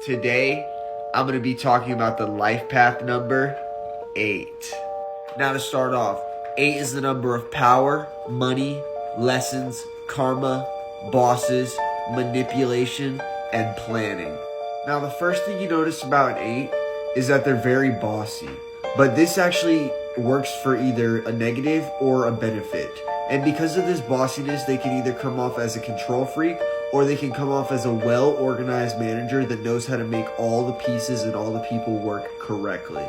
Today, I'm going to be talking about the life path number 8. Now to start off, 8 is the number of power, money, lessons, karma, bosses, manipulation, and planning. Now the first thing you notice about an 8 is that they're very bossy. But this actually works for either a negative or a benefit. And because of this bossiness, they can either come off as a control freak or they can come off as a well-organized manager that knows how to make all the pieces and all the people work correctly.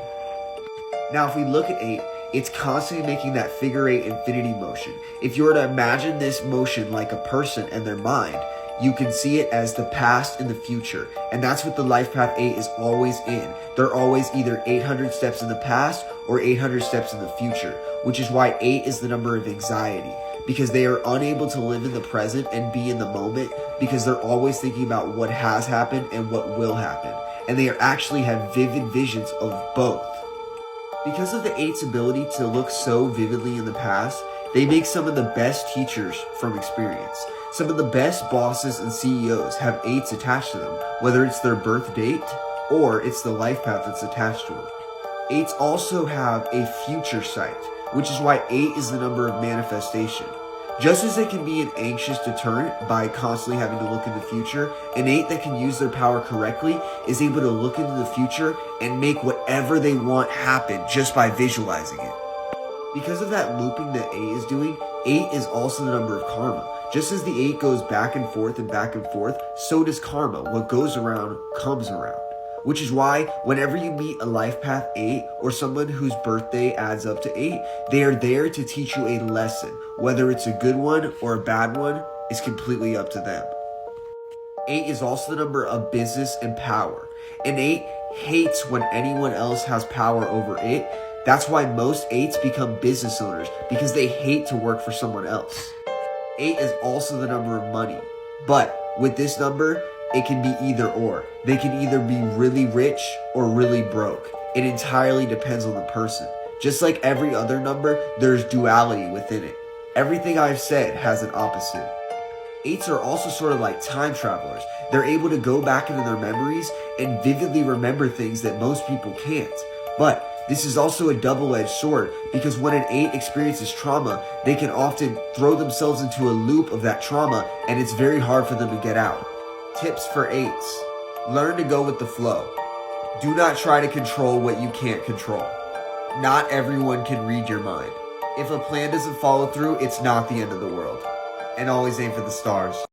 Now, if we look at 8, it's constantly making that figure 8 infinity motion. If you were to imagine this motion like a person and their mind, you can see it as the past and the future. And that's what the life path 8 is always in. They're always either 800 steps in the past or 800 steps in the future, which is why 8 is the number of anxiety, because they are unable to live in the present and be in the moment because they're always thinking about what has happened and what will happen. And they actually have vivid visions of both. Because of the 8's ability to look so vividly in the past, they make some of the best teachers from experience. Some of the best bosses and CEOs have 8s attached to them, whether it's their birth date or it's the life path that's attached to it. 8s also have a future sight, which is why 8 is the number of manifestation. Just as they can be an anxious deterrent by constantly having to look in the future, an 8 that can use their power correctly is able to look into the future and make whatever they want happen just by visualizing it. Because of that looping that 8 is doing, 8 is also the number of karma. Just as the 8 goes back and forth, so does karma. What goes around comes around. Which is why whenever you meet a life path 8 or someone whose birthday adds up to 8, they are there to teach you a lesson. Whether it's a good one or a bad one is completely up to them. 8 is also the number of business and power. And 8 hates when anyone else has power over it. That's why most 8s become business owners, because they hate to work for someone else. 8 is also the number of money. But with this number, it can be either or. They can either be really rich or really broke. It entirely depends on the person. Just like every other number, there's duality within it. Everything I've said has an opposite. 8s are also sort of like time travelers. They're able to go back into their memories and vividly remember things that most people can't. But this is also a double-edged sword, because when an 8 experiences trauma, they can often throw themselves into a loop of that trauma, and it's very hard for them to get out. Tips for 8s. Learn to go with the flow. Do not try to control what you can't control. Not everyone can read your mind. If a plan doesn't follow through, it's not the end of the world. And always aim for the stars.